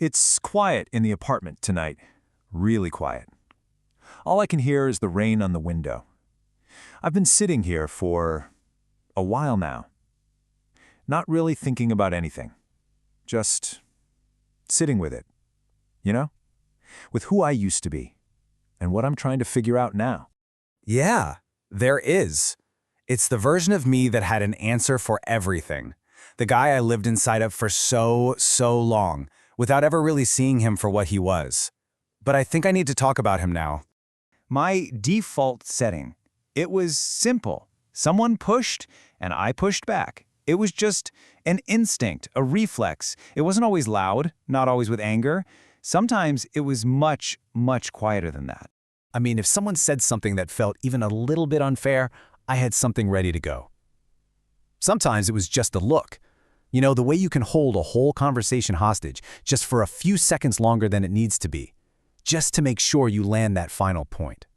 It's quiet in the apartment tonight. Really quiet. All I can hear is the rain on the window. I've been sitting here for a while now. Not really thinking about anything. Just sitting with it. You know? With who I used to be. And what I'm trying to figure out now. Yeah, there is. It's the version of me that had an answer for everything. The guy I lived inside of for so long, without ever really seeing him for what he was. But I think I need to talk about him now. My default setting. It was simple. Someone pushed, and I pushed back. It was just an instinct, a reflex. It wasn't always loud, not always with anger. Sometimes it was much, much quieter than that. I mean, if someone said something that felt even a little bit unfair, I had something ready to go. Sometimes it was just a look. You know, the way you can hold a whole conversation hostage just for a few seconds longer than it needs to be, just to make sure you land that final point.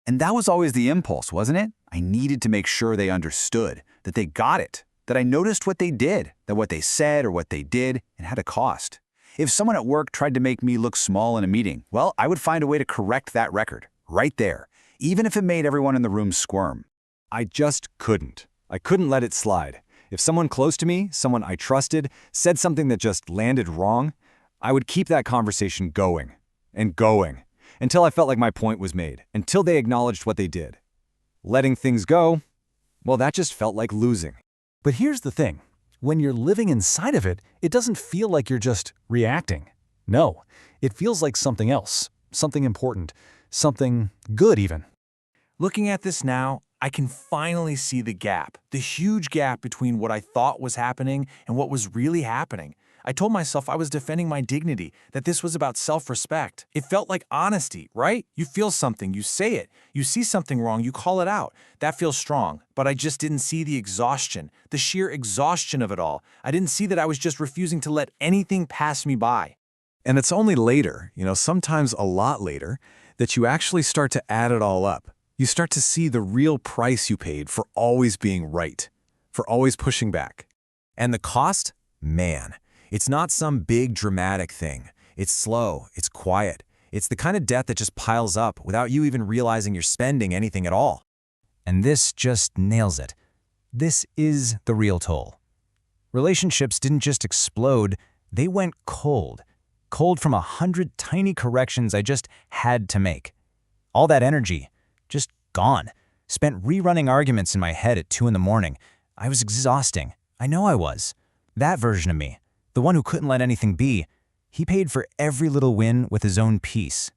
And that was always the impulse, wasn't it? I needed to make sure they understood, that they got it, that I noticed what they did, that what they said or what they did, it had a cost. If someone at work tried to make me look small in a meeting, well, I would find a way to correct that record, right there, even if it made everyone in the room squirm. I just couldn't. I couldn't let it slide. If someone close to me, someone I trusted, said something that just landed wrong, I would keep that conversation going and going until I felt like my point was made, until they acknowledged what they did. Letting things go, well, that just felt like losing. But here's the thing. When you're living inside of it, it doesn't feel like you're just reacting. No, it feels like something else, something important, something good even. Looking at this now, I can finally see the gap, the huge gap between what I thought was happening and what was really happening. I told myself I was defending my dignity, that this was about self-respect. It felt like honesty, right? You feel something, you say it. You see something wrong, you call it out. That feels strong. But I just didn't see the exhaustion, the sheer exhaustion of it all. I didn't see that I was just refusing to let anything pass me by. And it's only later, sometimes a lot later, that you actually start to add it all up. You start to see the real price you paid for always being right, for always pushing back. And the cost? Man, it's not some big dramatic thing. It's slow, it's quiet. It's the kind of debt that just piles up without you even realizing you're spending anything at all. And this just nails it. This is the real toll. Relationships didn't just explode, they went cold. Cold from 100 tiny corrections I just had to make. All that energy, just gone. Spent rerunning arguments in my head at 2 in the morning. I was exhausting. I know I was. That version of me, the one who couldn't let anything be, he paid for every little win with his own peace.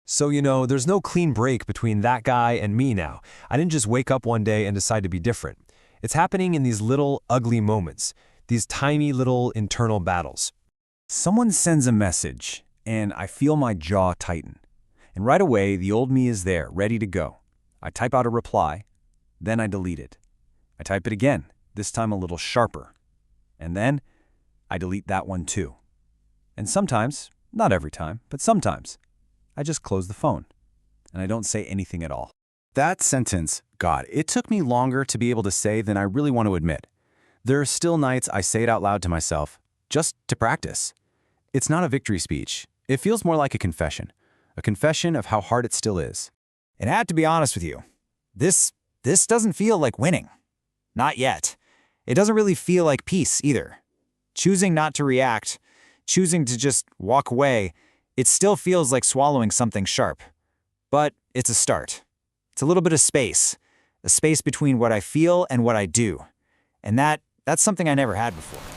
So, there's no clean break between that guy and me now. I didn't just wake up one day and decide to be different. It's happening in these little ugly moments, these tiny little internal battles. Someone sends a message, and I feel my jaw tighten. And right away, the old me is there, ready to go. I type out a reply, then I delete it. I type it again, this time a little sharper. And then I delete that one too. And sometimes, not every time, but sometimes, I just close the phone, and I don't say anything at all. That sentence, God, it took me longer to be able to say than I really want to admit. There are still nights I say it out loud to myself, just to practice. It's not a victory speech. It feels more like a confession of how hard it still is. And I have to be honest with you, this doesn't feel like winning. Not yet. It doesn't really feel like peace either. Choosing not to react, choosing to just walk away, it still feels like swallowing something sharp. But it's a start. It's a little bit of space, a space between what I feel and what I do. And that's something I never had before.